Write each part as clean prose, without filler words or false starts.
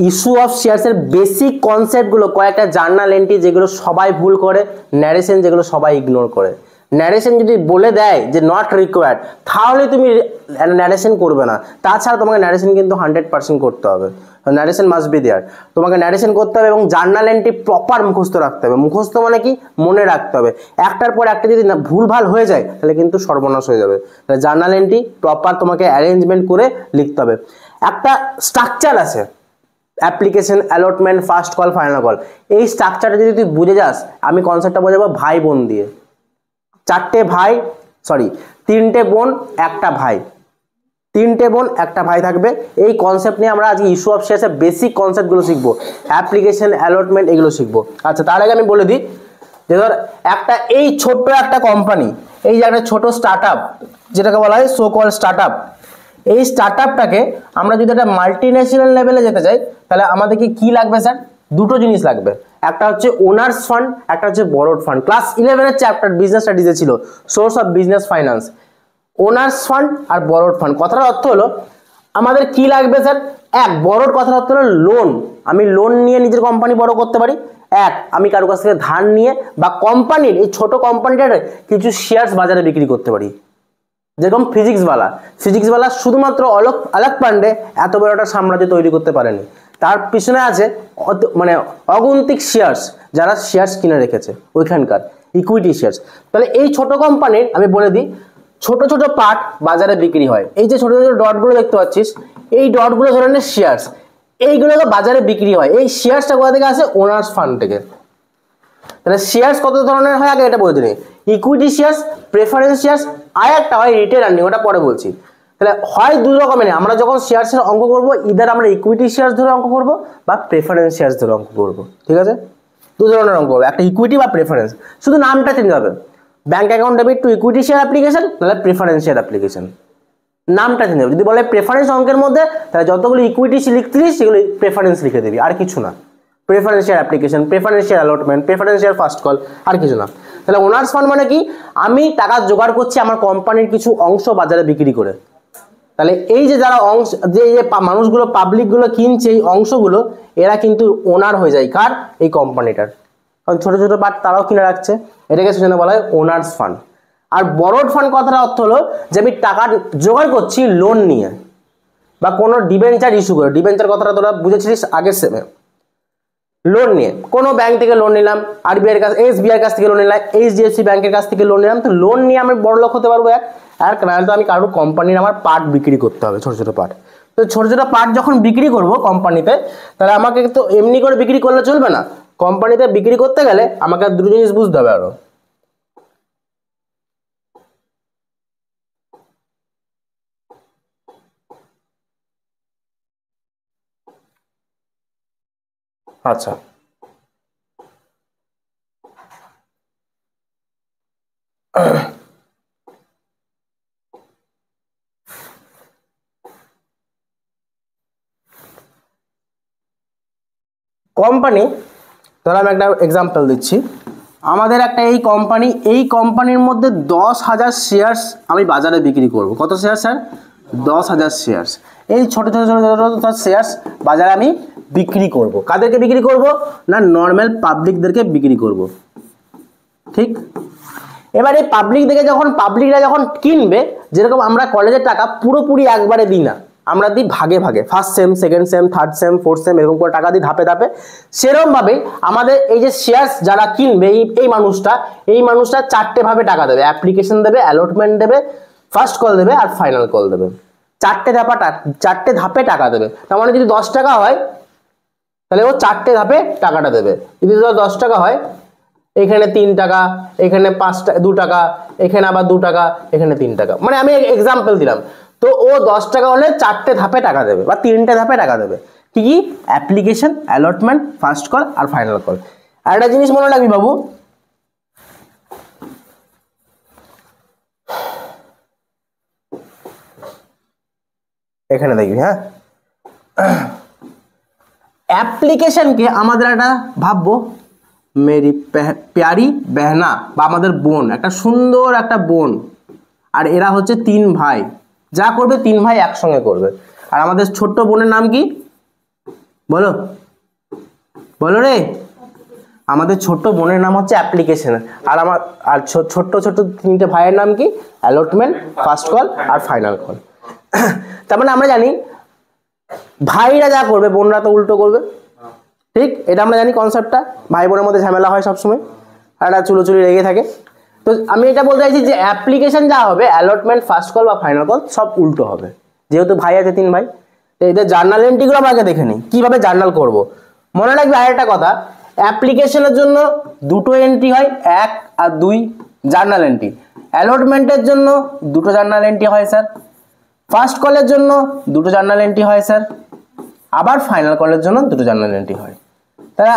Issue of শেয়ারসের basic কনসেপ্টগুলো কয়েকটা journal entry যেগুলো সবাই ভুল করে, ন্যারেশন যেগুলো সবাই ইগনোর করে। ন্যারেশন যদি বলে দেয় যে নট রিকোয়ার্ড, তাহলে তুমি ন্যারেশন করবে না, তাছাড়া তোমাকে ন্যারেশন কিন্তু 100% করতে হবে। ন্যারেশন মাস্ট বি দেয়ার, তোমাকে ন্যারেশন করতে হবে এবং জার্নাল এন্ট্রি প্রপার মুখস্থ রাখতে হবে। মুখস্থ মানে কি, মনে রাখতে হবে। একটার পর একটা যদি ভুলভাল হয়ে যায় তাহলে কিন্তু সর্বনাশ হয়ে যাবে। তাহলে জার্নাল এন্ট্রি প্রপার তোমাকে অ্যারেঞ্জমেন্ট করে লিখতে হবে। একটা স্ট্রাকচার আছে, application, allotment, first call, final call. এই স্ট্রাকচারটা যদি তুই বুঝে যাস, আমি কনসেপ্টটা বোঝাবো ভাই বোন দিয়ে। তিনটে বোন একটা ভাই, তিনটে বোন একটা ভাই থাকবে। এই কনসেপ্ট নিয়ে আমরা আজকে ইস্যু অফ শেয়ার্সের বেসিক কনসেপ্টগুলো শিখবো, অ্যাপ্লিকেশন, অ্যালটমেন্ট এগুলো শিখবো। আচ্ছা, তার আগে আমি বলে দিই যে ধর একটা এই ছোট্ট একটা কোম্পানি, এই যে একটা ছোট স্টার্ট আপ যেটাকে বলা হয় সো কল স্টার্ট আপ, এই স্টার্ট আপটাকে আমরা যদি একটা মাল্টি ন্যাশনাল লেভেলে যেতে চাই তাহলে আমাদেরকে কি লাগবে স্যার? দুটো জিনিস লাগবে, একটা হচ্ছে ওনার্স ফান্ড, একটা হচ্ছে borrowed fund. Class 11 chapter business স্টাডিজে ছিল source of business finance. Owners fund আর বরোড ফান্ড কথার অর্থ হলো আমাদের কি লাগবে স্যার? এক, বরোড কথার অর্থ হলো লোন। আমি লোন নিয়ে নিজের কোম্পানি বড় করতে পারি। এক, আমি কারো কাছ থেকে ধার নিয়ে বা কোম্পানির এই ছোট কোম্পানিটার কিছু শেয়ারস বাজারে বিক্রি করতে পারি। যেরকম ফিজিক্সওয়ালা শুধুমাত্র অলোক পান্ডে এত বড় একটা সাম্রাজ্য তৈরি করতে পারেনি, তার পিছনে আছে মানে অগন্তিক শেয়ার্স, যারা শেয়ার্স কিনে রেখেছে ওইখানকার ইকুইটি শেয়ার্স। তাহলে এই ছোট কোম্পানির আমি বলে দিই ছোট ছোট পার্ট বাজারে বিক্রি হয়। এই যে ছোট ছোট ডটগুলো দেখতে পাচ্ছিস, এই ডটগুলো ধরনের শেয়ার্স, এইগুলো বাজারে বিক্রি হয়। এই শেয়ার্সটা কোথা থেকে আসে? ওনার্স ফান্ড থেকে। তাহলে শেয়ার্স কত ধরনের হয় আগে এটা বলে দিই। ইকুইটি শেয়ার্স, প্রেফারেন্স শেয়ার্স, আর একটা হয় রিটেল আর্নিং, ওটা পরে বলছি। তাহলে হয় দুই রকমের, আমরা যখন শেয়ার্সের অঙ্ক করবো ইদার আমরা ইকুইটি শেয়ার্স ধরে অঙ্ক করবো বা প্রেফারেন্স শেয়ার্স ধরে অঙ্ক করবো। ঠিক আছে, দু ধরনের অঙ্ক হবে, একটা ইকুইটি বা প্রেফারেন্স, শুধু নামটা চেঞ্জ হবে। Bank account debit two equity share application, তাহলে প্রেফারেন্স শেয়ার অ্যাপ্লিকেশন, নামটা চেঞ্জ হবে। যদি বলে প্রেফারেন্স অঙ্কের মধ্যে, তাহলে যতগুলো ইকুইটি লিখতিস সেগুলো প্রেফারেন্স লিখে দিবি, আর কিছু না। Preference share application, preference share allotment, preference share first call, আর কিছু না। তাহলে ওনার্স ফান্ড মানে কি? আমি টাকা জোগাড় করছি আমার কোম্পানির কিছু অংশ বাজারে বিক্রি করে। তাহলে এই যে যারা অংশ, যে মানুষগুলো পাবলিকগুলো কিনছে এই অংশগুলো, এরা কিন্তু ওনার হয়ে যায় কার? এই কোম্পানিটার। কারণ ছোট ছোট পার্ট তারাও কিনে রাখছে, এটাকে সেজন্য বলা হয় ওনার্স ফান্ড। আর বরোড ফান্ড কথার অর্থ হলো যে আমি টাকা জোগাড় করছি লোন নিয়ে বা কোনো ডিবেঞ্চার ইস্যু করে। ডিবেঞ্চার কথাটা তোরা বুঝেছিলিস আগের সেমে। লোন নিয়ে কোনো ব্যাংক থেকে লোন নিলাম, আরবিআই এর কাছ, এসবিআই এর কাছ থেকে লোন নিলাম, এইচডিএফসি ব্যাংকের কাছ থেকে লোন নিলাম। তো লোন নিয়ে আমি বড় লোক হতে পারবো এক, আর নাহলে তো আমি কারোর কোম্পানির আমার পার্ট বিক্রি করতে হবে, ছোট ছোট পার্ট। তো ছোট ছোট পার্ট যখন বিক্রি করবো কোম্পানিতে, তাহলে আমাকে তো এমনি করে বিক্রি করলে চলবে না। কোম্পানিতে বিক্রি করতে গেলে আমাকে দুটো জিনিস বুঝতে হবে আরো। আচ্ছা, কোম্পানি, ধর আমি একটা এক্সাম্পল দিচ্ছি। আমাদের একটা এই কোম্পানির মধ্যে 10,000 শেয়ার্স আমি বাজারে বিক্রি করব। কত শেয়ার স্যার? 10,000 শেয়ার্স। এই ছোট ছোট ছোট ছোট শেয়ার্স বাজারে আমি বিক্রি করব। কাদেরকে বিক্রি করব? না, নর্মাল পাবলিকদেরকে বিক্রি করব। ঠিক, এবার এই পাবলিকরা যখন কিনবে, যেরকম আমরা কলেজের টাকা পুরোপুরি একবারে দিই না, আমরা দিই ভাগে ভাগে, first same, second same, third same, fourth sem, এরকম করে টাকা দিই ধাপে ধাপে। সেরকম ভাবে আমাদের এই যে শেয়ার্স যারা কিনবে, এই মানুষটা চারটে ভাবে টাকা দেবে। অ্যাপ্লিকেশন দেবে, অ্যালটমেন্ট দেবে, ফার্স্ট কল দেবে আর ফাইনাল কল দেবে। চারটে ধাপে টাকা দেবে। তার মানে যদি 10 টাকা হয় তাহলে ও চারটে ধাপে টাকাটা দেবে। যদি 10 টাকা হয়, এখানে 3 টাকা, এখানে 2 টাকা, এখানে আবার 2 টাকা, এখানে 3 টাকা, মানে আমি এক্সাম্পল দিলাম। তো ও 10 টাকা হলে চারটে ধাপে টাকা দেবে বা 3টে ধাপে টাকা দেবে। কি কি? অ্যাপ্লিকেশন, অ্যালটমেন্ট, ফার্স্ট কল আর ফাইনাল কল। আর একটা জিনিস মনে রাখবি বাবু, এখানে দেখবি, হ্যাঁ, অ্যাপ্লিকেশনকে আমাদের একটা ভাববো মেরি প্যারি বেহনা বা আমাদের বোন, একটা সুন্দর একটা বোন। আর এরা হচ্ছে 3 ভাই, যা করবে 3 ভাই একসঙ্গে করবে। আর আমাদের ছোট্ট বোনের নাম কি? বলো বলো রে। আমাদের ছোট্ট বোনের নাম হচ্ছে অ্যাপ্লিকেশন, আর আমার আর ছোট্ট ছোট্ট তিনটে ভাইয়ের নাম কি? অ্যালটমেন্ট, ফার্স্ট কল আর ফাইনাল কল। তার মানে আমরা জানি ভাইরা যা করবে বোনরা তো উল্টো করবে, ঠিক? এটা আমরা জানি কনসেপ্টটা। ভাই বোনের মধ্যে ঝামেলা হয় সবসময়, আর একটা চুলোচুলি লেগে থাকে। তো আমি এটা বলতে চাইছি যে অ্যাপ্লিকেশন যা হবে, অ্যালটমেন্ট, ফার্স্ট কল বা ফাইনাল কল সব উল্টো হবে, যেহেতু ভাই আছে 3 ভাই। তো এদের জার্নাল এন্ট্রিগুলো আমরা আগে দেখে নিই কীভাবে জার্নাল করব। মনে রাখবে আরেকটা কথা, অ্যাপ্লিকেশনের জন্য 2টো এন্ট্রি হয়, 1 আর 2 জার্নাল এন্ট্রি। অ্যালটমেন্টের জন্য 2টো জার্নাল এন্ট্রি হয় স্যার। ফার্স্ট কলের জন্য 2টো জার্নাল এন্ট্রি হয় স্যার। আবার ফাইনাল কলের জন্য 2টো জার্নাল এন্ট্রি হয়। তাহলে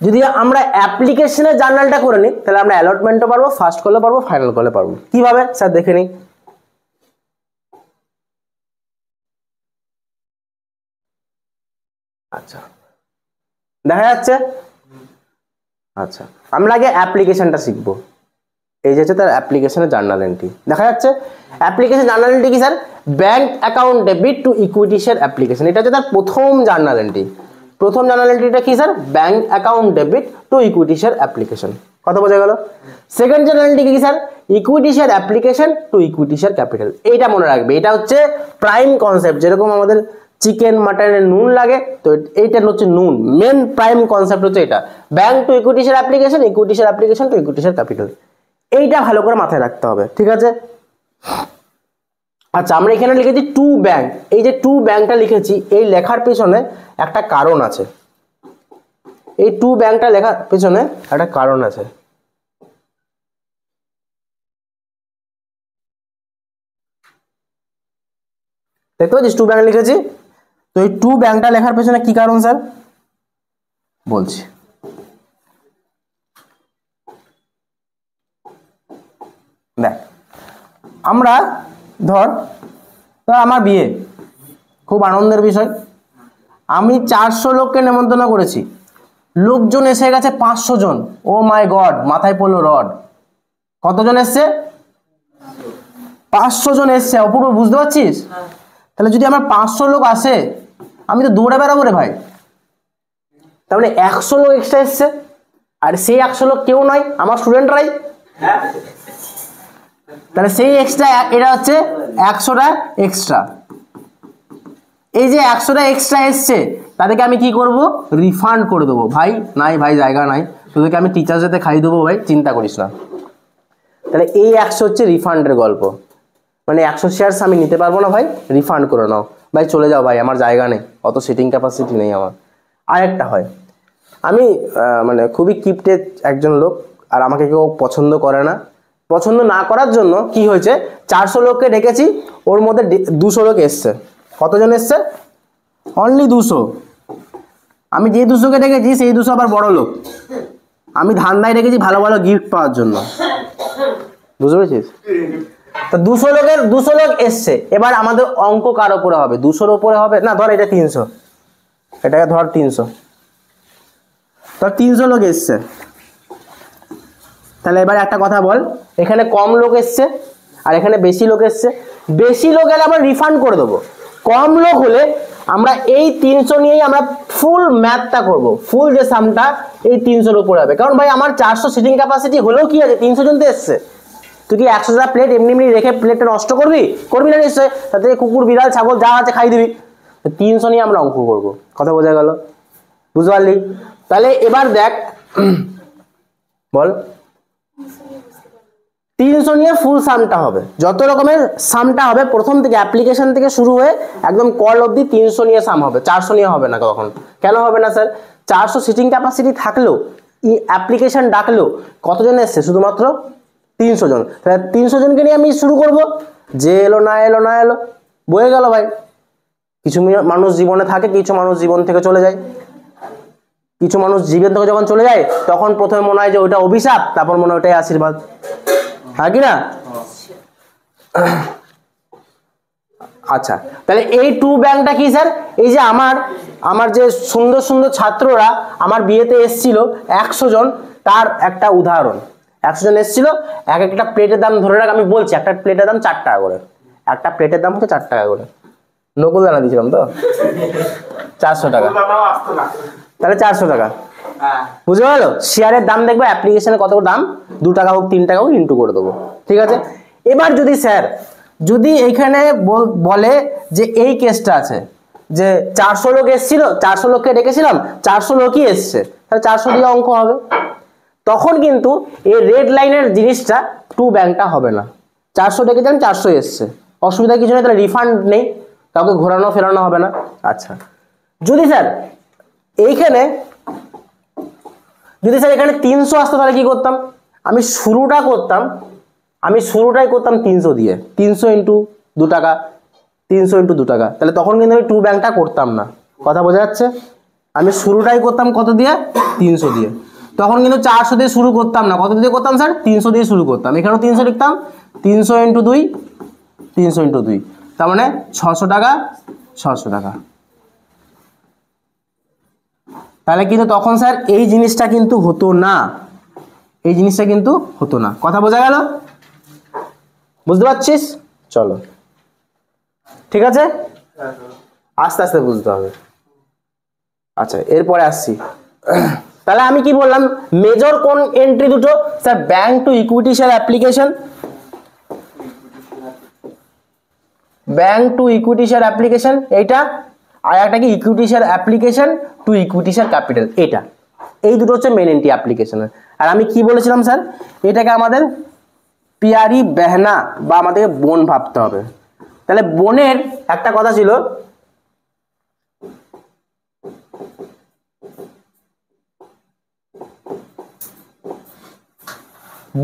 যদি আমরা অ্যাপ্লিকেশনের জার্নালটা করে নিই, তাহলে আমরা অ্যালটমেন্টও পারবো, ফার্স্ট কলে পারবো, ফাইনাল কলে পারবো। কিভাবে স্যার দেখে নিই। আচ্ছা, দেখা যাচ্ছে। আচ্ছা, আমরা আগে অ্যাপ্লিকেশনটা শিখবো। এই যে হচ্ছে তার অ্যাপ্লিকেশনের জার্নাল এন্ট্রি, দেখা যাচ্ছে। অ্যাপ্লিকেশন জার্নাল এন্ট্রি কি sir? Bank account debit two equity share application, এটা হচ্ছে তার প্রথম জার্নাল এন্ট্রি। প্রথম জার্নাল এন্ট্রিটা কি sir? Bank account debit two equity share application. কথা বোঝা গেল? সেকেন্ড জার্নাল এন্ট্রি কি sir? Equity share application to equity share capital. এইটা মনে রাখবে, এটা হচ্ছে প্রাইম কনসেপ্ট। যেরকম আমাদের চিকেন মাটনের নুন লাগে, তো এইটা হচ্ছে নুন, মেন প্রাইম কনসেপ্ট হচ্ছে এটা। Bank to equity share application, equity share application to equity share capital. এইটা ভালো করে মাথায় রাখতে হবে, ঠিক আছে? আচ্ছা, আমরা এখানে লিখেছি টু ব্যাংক। এই যে টু ব্যাংকটা লিখেছি, এই লেখার পেছনে একটা কারণ আছে। এই টু ব্যাংকটা লেখার পেছনে একটা কারণ আছে। দেখতে পাচ্ছিস টু ব্যাংক লিখেছি? তো এই টু ব্যাংকটা লেখার পেছনে কি কারণ স্যার বলছি। দেখ, আমরা ধর আমার বিয়ে, খুব আনন্দের বিষয়। আমি 400 লোককে নেমন্তন্ন করেছি, লোকজন এসে গেছে 500 জন। ও মাই গড, মাথায় পড়লো রড। কতজন এসছে? 500 জন এসছে। অপূর্ব, বুঝতে পারছিস? তাহলে যদি আমার 500 লোক আসে, আমি তো দৌড়ে বেড়াবো রে ভাই। তার মানে 100 লোক এক্সট্রা এসছে, আর সেই 100 লোক কেউ নয়, আমার স্টুডেন্টরাই। তাহলে সেই এক্সট্রা, এটা হচ্ছে 100টা এক্সট্রা। এই যে 100টা এক্সট্রা এসছে, তাদেরকে আমি কি করব? রিফান্ড করে দেবো। ভাই নাই, ভাই জায়গা নাই, তোদেরকে আমি টিচার সাথে খাই দেবো, ভাই চিন্তা করিস না। তাহলে এই 100 হচ্ছে রিফান্ডের গল্প। মানে 100 শেয়ারস আমি নিতে পারবো না ভাই, রিফান্ড করে নাও ভাই, চলে যাও ভাই, আমার জায়গা নেই, অত সিটিং ক্যাপাসিটি নেই আমার। আরেকটা হয়, আমি মানে খুবই কিপটেড একজন লোক, আর আমাকে কেউ পছন্দ করে না। পছন্দ না করার জন্য কি হয়েছে, 400 লোককে ডেকেছি, ওর মধ্যে 200 লোক এসছে। কতজন এসছে? অনলি 200। আমি যে 200কে ডেকেছি, সেই 200 আবার বড় লোক। আমি ধান্দায় রেখেছি ভালো ভালো গিফট পাওয়ার জন্য, বুঝতে পেরেছিস? তো 200 লোক এসছে। এবার আমাদের অঙ্ক কার উপরে হবে? 200-র উপরে হবে না? ধর এটা 300, এটাকে ধর 300। তো 300 লোক এসছে। তাহলে এবার একটা কথা বল, এখানে কম লোক এসছে আর এখানে বেশি লোক এসছে। বেশি লোক এলে আমরা রিফান্ড করে দেবো। কম লোক হলে আমরা এই 300 নিয়েই আমরা ফুল ম্যাথটা করব। ফুল যে সামটা এই 300-র উপরে হবে। কারণ ভাই আমার 400 সিটিং ক্যাপাসিটি হলেও কি আছে, 300 জন তো এসছে। তুই কি 100টা প্লেট এমনি এমনি রেখে প্লেটটা নষ্ট করবি? করবি না নিশ্চয়। তাতে কুকুর বিড়াল ছাগল যা আছে খাই দিবি। 300 নিয়ে আমরা অঙ্ক করবো। কথা বোঝা গেল? বুঝতে পারলি? তাহলে এবার দেখ, বল 300 নিয়ে ফুল সামটা হবে। যত রকমের সামটা হবে প্রথম থেকে, অ্যাপ্লিকেশন থেকে শুরু হয়ে একদম কল অবধি 300 নিয়ে সাম হবে, 400 নিয়ে হবে না। তখন কেন হবে না স্যার? 400 সিটিং ক্যাপাসিটি থাকলেও, অ্যাপ্লিকেশন ডাকলেও কতজন এসছে? শুধুমাত্র 300 জন। তাহলে 300 জনকে নিয়ে আমি শুরু করব। যে এলো না এলো না এলো, বয়ে গেল ভাই। কিছু মানুষ জীবনে থাকে, কিছু মানুষ জীবন থেকে চলে যায়। কিছু মানুষ জীবন থেকে যখন চলে যায়, তখন প্রথমে মনে হয় যে ওইটা অভিশাপ, তারপর মনে হয় ওটাই আশীর্বাদ। হ্যাঁ কি না? আচ্ছা, তাহলে এই টু ব্যাংকটা কি স্যার? এই যে আমার যে সুন্দর সুন্দর ছাত্ররা আমার বিয়েতে এসছিল 100 জন, তার একটা উদাহরণ। 100 জন এসছিল, এক একটা প্লেটের দাম ধরে রাখ, আমি বলছি একটা প্লেটের দাম 4 টাকা করে। একটা প্লেটের দাম হচ্ছে 4 টাকা করে। নকুল দানা দিয়েছিলাম তো। 400 টাকা, তাহলে 400 টাকা। বুঝতে পারলো? শেয়ারের দাম দেখবে অ্যাপ্লিকেশনে কত দাম, 2 টাকা হোক 3 টাকা হোক ইন্টু করে দেবো, ঠিক আছে। এবার যদি স্যার যদি এইখানে বলে যে এই কেসটা আছে যে 400 লোক এসেছিল, 400 লোককে ডেকেছিলাম, 400 লোকই এসছে, তাহলে 400 দিয়ে অঙ্ক হবে। তখন কিন্তু এই রেড লাইনের জিনিসটা টু ব্যাংকটা হবে না। 400 ডেকেছেন, 400 এসছে, অসুবিধা কিছু নেই, তাহলে রিফান্ড নেই, কাউকে ঘোরানো ফেরানো হবে না। আচ্ছা, যদি স্যার এইখানে এখানে 300 আসতো, তাহলে কি করতাম, আমি শুরুটাই করতাম 300 দিয়ে, 300 ইন্টু 2 টাকা, 300 ইন্টু 2 টাকা, তাহলে তখন কিন্তু আমি টু ব্যাংকটা করতাম না। কথা বোঝা যাচ্ছে? আমি শুরুটাই করতাম কত দিয়ে, 300 দিয়ে, তখন কিন্তু 400 দিয়ে শুরু করতাম না, কত দিয়ে করতাম স্যার, 300 দিয়ে শুরু করতাম। এখানেও 300 লিখতাম, 300 ইন্টু 2, 300 ইন্টু 2, তার মানে 600 টাকা, 600 টাকা। তাহলে কিন্তু তখন স্যার এই জিনিসটা কিন্তু হতো না, এই জিনিসটা কিন্তু হতো না। কথা বোঝা গেল? বুঝতে পারছিস? চলো, ঠিক আছে, আস্তে আস্তে বুঝতে হবে। আচ্ছা, এরপরে আসছি। তাহলে আমি কি বললাম, মেজর কোন এন্ট্রি দুটো sir, bank to equity share application, bank to equity share application এইটা, আর একটা কি equity share application to equity share capital, এটা, এই দুটো হচ্ছে মেন এন্ট্রি অ্যাপ্লিকেশনের। আর আমি কি বলেছিলাম স্যার, এটাকে আমাদের পিয়ারি বেহনা বা আমাদেরকে বোন ভাবতে হবে। তাহলে বোনের একটা কথা ছিল,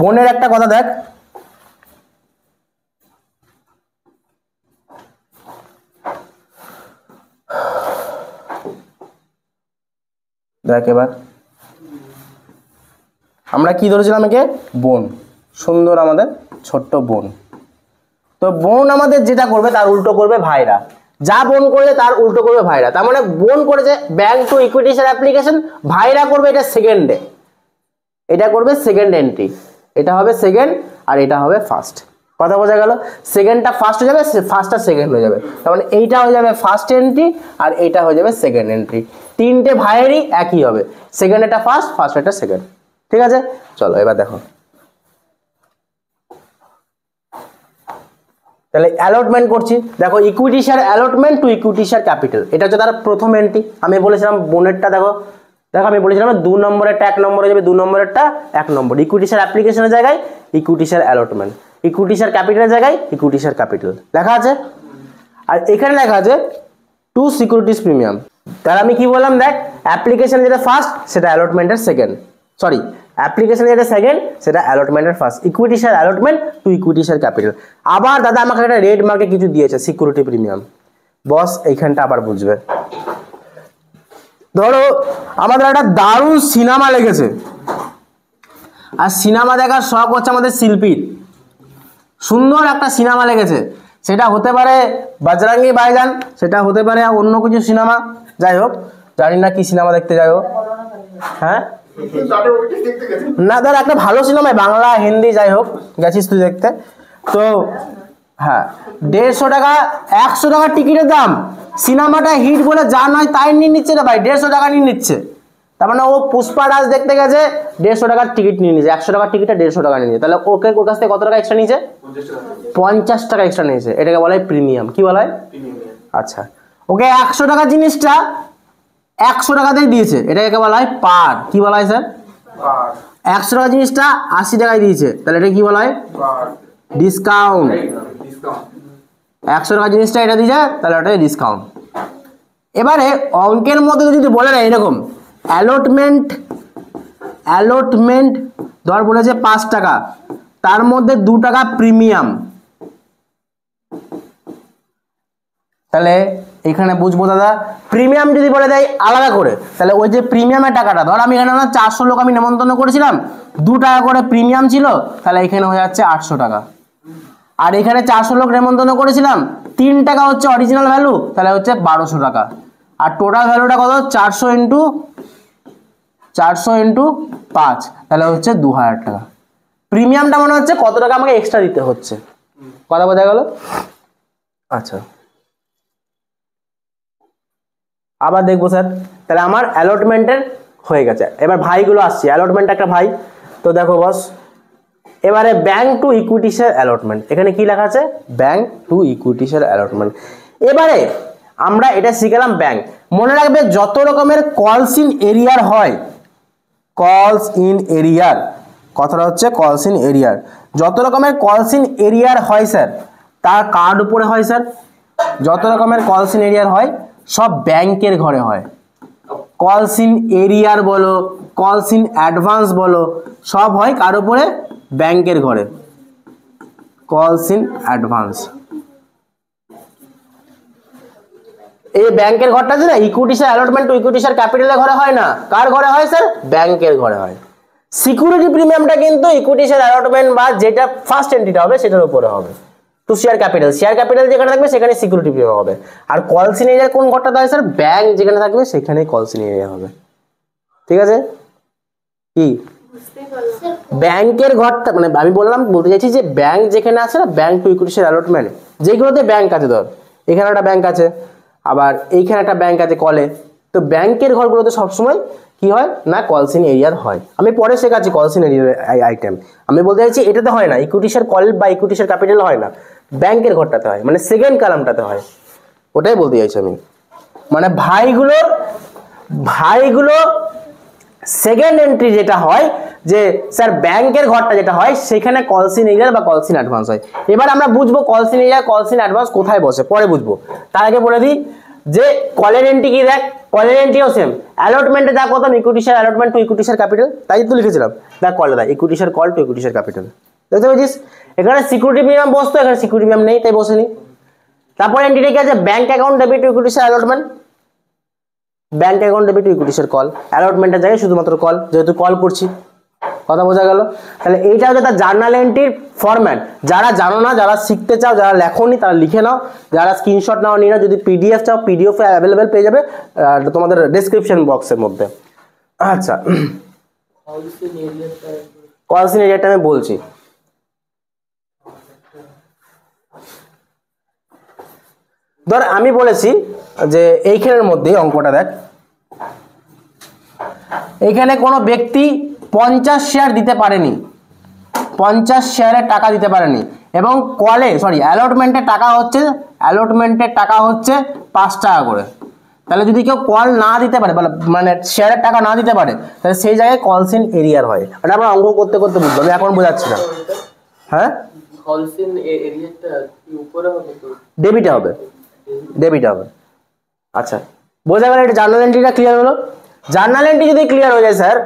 বোনের একটা কথা দেখ, দেখ এবার আমরা কি ধরেছিলাম, একে বোন, সুন্দর আমাদের ছোট্ট বোন। তো বোন আমাদের যেটা করবে তার উল্টো করবে ভাইরা, যা বোন করলে তার উল্টো করবে ভাইরা। তার মানে বোন করেছে bank to equity share application, ভাইরা করবে এটা সেকেন্ডে, এটা করবে সেকেন্ড এন্ট্রি, এটা হবে সেকেন্ড আর এটা হবে ফার্স্ট। কথা বোঝা গেল? সেকেন্ডটা ফার্স্ট হয়ে যাবে, ফার্স্টটা সেকেন্ড হয়ে যাবে, তার মানে এইটা হয়ে যাবে ফার্স্ট এন্ট্রি আর এইটা হয়ে যাবে সেকেন্ড এন্ট্রি। তিনটে ভাইয়েরই একই হবে, সেকেন্ড এটা ফার্স্ট, ফার্স্ট এটা সেকেন্ড, ঠিক আছে। চলো এবার দেখো, তাহলে অ্যালটমেন্ট করছি, দেখো equity share allotment to equity share capital, এটা হচ্ছে তার প্রথম এন্ট্রি। আমি বলেছিলাম বোনেরটা দেখো, আমি বলেছিলাম 2 নম্বরেরটা 1 নম্বরে যাবে, 2 নম্বরেরটা 1 নম্বর, ইকুইটি শেয়ার অ্যাপ্লিকেশনের জায়গায় equity share allotment, equity share ক্যাপিটালের জায়গায় ইকুইটি শেয়ার ক্যাপিটাল লেখা আছে। আর এখানে লেখা আছে টু সিকিউরিটিজ প্রিমিয়াম। তাহলে আমি কি বললাম, দেখ অ্যাপ্লিকেশন যেটা ফার্স্ট সেটা অ্যালটমেন্টের সেকেন্ড, সরি অ্যাপ্লিকেশন যেটা সেকেন্ড সেটা অ্যালটমেন্টের first, equity share allotment to equity share capital. আবার দাদা আমাকে একটা রেড মার্কে কিছু দিয়েছে, সিকিউরিটি প্রিমিয়াম, বস এইখানটা আবার বুঝবে। ধরো আমাদের একটা দারুণ সিনেমা লেগেছে, আর সিনেমা দেখার শখ হচ্ছে আমাদের শিল্পীর, সুন্দর একটা সিনেমা লেগেছে, সেটা হতে পারে বজরঙ্গি ভাইজান, সেটা হতে পারে অন্য কিছু সিনেমা, যাই হোক জানি না কি সিনেমা দেখতে যাই হোক, হ্যাঁ না ধর একটা ভালো সিনেমা, বাংলা হিন্দি যাই হোক গেছিস তুই দেখতে, তো হ্যাঁ 150 টাকা 100 টাকার টিকিটের দাম, সিনেমাটা হিট বলে যা নয় তাই নিয়ে নিচ্ছে রে ভাই, 150 টাকা নিয়ে নিচ্ছে। তার মানে ও পুষ্পা রাজ দেখতে গেছে, 150 টাকার টিকিট নিয়ে নিয়েছে, 100 টাকার টিকিটটা 150 টাকা নিয়ে নিয়েছে, তাহলে ওকে ওর কাছ থেকে কত টাকা এক্সট্রা নিয়েছে, 50 টাকা এক্সট্রা নিয়েছে, এটাকে বলা হয় প্রিমিয়াম। কি বলা হয়? আচ্ছা, ওকে 100 টাকার জিনিসটা 100 টাকাতেই দিয়েছে, এটাকে বলা হয় পার। কি বলা হয় স্যার? 100 টাকার জিনিসটা 80 টাকায় দিয়েছে, তাহলে এটা কি বলা হয়? ডিসকাউন্ট। 100 টাকার জিনিসটা এটা দিয়েছে, তাহলে ওটা ডিসকাউন্ট। এবারে অঙ্কের মধ্যে যদি বলে না এরকম অ্যালটমেন্ট ধর বলেছে 5 টাকা, তার মধ্যে 2 টাকা প্রিমিয়াম, তাহলে এখানে বুঝবো দাদা প্রিমিয়াম যদি বলে দেয় আলাদা করে, তাহলে ওই যে প্রিমিয়ামের টাকাটা ধর আমি এখানে 400 লোক আমি নেমন্তন্ন করেছিলাম, 2 টাকা করে প্রিমিয়াম ছিল, তাহলে এখানে হয়ে যাচ্ছে 800 টাকা। আর এখানে 400 লোক নেমন্তন্ন করেছিলাম, 3 টাকা হচ্ছে অরিজিনাল ভ্যালু, তাহলে হচ্ছে 1200 টাকা। আর টোটাল ভ্যালুটা কত? 400 ইন্টু 5, তাহলে হচ্ছে 2000 টাকা। প্রিমিয়ামটা মনে হচ্ছে কত টাকা আমাকে এক্সট্রা দিতে হচ্ছে, কথা বোঝা গেল? আচ্ছা আবার দেখবো স্যার, তাহলে আমার অ্যালটমেন্টের হয়ে গেছে। এবার ভাইগুলো আসছে, অ্যালটমেন্ট একটা ভাই। তো দেখো বস, এবারে ব্যাংক টু ইকুইটিসের অ্যালটমেন্ট, এখানে কি লেখা আছে? ব্যাংক টু ইকুইটিসের অ্যালটমেন্ট। এবারে আমরা এটা শিখলাম ব্যাংক। মনে রাখবে যত রকমের কলস ইন এরিয়ার হয়, কলস ইন এরিয়ার, কথাটা হচ্ছে কলস ইন এরিয়ার, যত রকমের কলস ইন এরিয়ার হয় স্যার, তার কার্ড উপরে হয় স্যার। যত রকমের কলস ইন এরিয়ার হয় সব ব্যাংকের ঘরে হয়। কলস ইন এরিয়ার বলো, কলস ইন অ্যাডভান্স বলো, সব হয় কার উপরে? ব্যাংকের ঘরে। কলস ইন অ্যাডভান্স, এই ব্যাংকের ঘরটা আছে না, ইকুইটিসের অ্যালটমেন্ট টু ইকুইটিসের ক্যাপিটালের ঘরে হয় না, কার ঘরে হয় স্যার? ব্যাংকের ঘরে হয়। সিকিউরিটি প্রিমিয়ামটা কিন্তু ইকুইটিসের অ্যালটমেন্ট বা যেটা ফার্স্ট এন্ট্রিটা হবে সেটার উপরে হবে। To share capital, share capital যেখানে থাকবে সেখানে সিকিউরিটি প্রিমিয়াম হবে। আর কলস ইন এরিয়ার কোন ঘরটা হয় স্যার? ব্যাংক যেখানে থাকবে সেখানেই কলস ইন এরিয়া হবে। ঠিক আছে? কি ব্যাংকের ঘরটা, মানে আমি বলতে চাইছি যে ব্যাংক যেখানে আছে না, ব্যাংক টু ইকুইটিসের অ্যালটমেন্ট, যেগুলোতে ব্যাংক আছে, ধর এখানে একটা ব্যাংক আছে, আবার এইখানে একটা ব্যাংক আছে কলে, তো ব্যাংকের ঘরগুলোতে সবসময় কি হয় না, কলস ইন এরিয়ার হয়। আমি পরে শেখাচ্ছি কলস ইন এরিয়ার আইটেম। আমি বলতে চাইছি এটাতে হয় না, ইকুইটিসের কল বা ইকুইটিসের ক্যাপিটাল হয় না, ব্যাংকের ঘরটাতে হয়, মানে সেকেন্ড কলামটাতে হয়। ওটাই বলতে চাইছি আমি, মানে ভাইগুলো সেকেন্ড এন্ট্রি যেটা হয় যে স্যার ব্যাংকের ঘরটা যেটা হয় সেখানে কলস ইন এরিয়ার বা কলস ইন অ্যাডভান্স হয়। এবার আমরা বুঝবো কলস ইন এরিয়া কলস ইন অ্যাডভান্স কোথায় বসে, পরে বুঝবো। তার আগে বলে দিই যে কলের এন্ট্রি কি, দেখ কলের এন্ট্রিও সেম, অ্যালটমেন্টে যা করতাম ইকুইটিসের অ্যালটমেন্ট টু ইকুইটিসের ক্যাপিটাল, তাই তো লিখেছিলাম। দেখ কলে দেখ ইকুইটিসের কল টু ইকুইটিসের ক্যাপিটাল, দেখতে পেয়েছিস? এখানে সিকিউরিটি প্রিমিয়াম বসতো, এখানে সিকিউরিটি প্রিমিয়াম নেই তাই বসেনি। তারপরে এন্ট্রিটা কি আছে? ব্যাংক অ্যাকাউন্ট ডেবিট টু ইকুইটিসের অ্যালটমেন্ট, ব্যাংক অ্যাকাউন্ট ডেবিট টু ইকুইটিসের কল, অ্যালটমেন্টের জায়গায় শুধুমাত্র কল, যেহেতু কল করছি। কথা বোঝা গেল? তাহলে এইটা হচ্ছে তার জার্নাল এন্ট্রির ফরম্যাট। যারা জানো না, যারা শিখতে চাও, যারা লেখনি তারা লিখে নাও, যারা স্ক্রিনশট নাও নিয়ে নাও, যদি পিডিএফ চাও পিডিএফ অ্যাভেলেবেল পেয়ে যাবে তোমাদের ডেসক্রিপশন বক্সের মধ্যে। আচ্ছা, কলস ইন এরিয়াটা আমি বলছি। ধর আমি বলেছি যে এইখানের মধ্যে অঙ্কটা দেখ, এখানে কোনো ব্যক্তি 50 শেয়ার দিতে পারেনি, 50 শেয়ারের টাকা দিতে পারেনি, এবং কলে অ্যালটমেন্টের টাকা হচ্ছে 5 টাকা করে। তাহলে যদি কেউ কল না দিতে পারে, মানে শেয়ারের টাকা না দিতে পারে, তাহলে সেই জায়গায় কলস ইন এরিয়ার হয়। এটা আমরা অঙ্ক করতে করতে বুঝবো, আমি এখন বোঝাচ্ছি না। হ্যাঁ, কলস ইন এরিয়াটা কি উপরে হবে? তো ডেবিট হবে। আচ্ছা, বোঝা গেল? এটা জার্নাল এন্ট্রিটা ক্লিয়ার হলো। জার্নাল এন্ট্রি যদি ক্লিয়ার হয়ে যায় স্যার,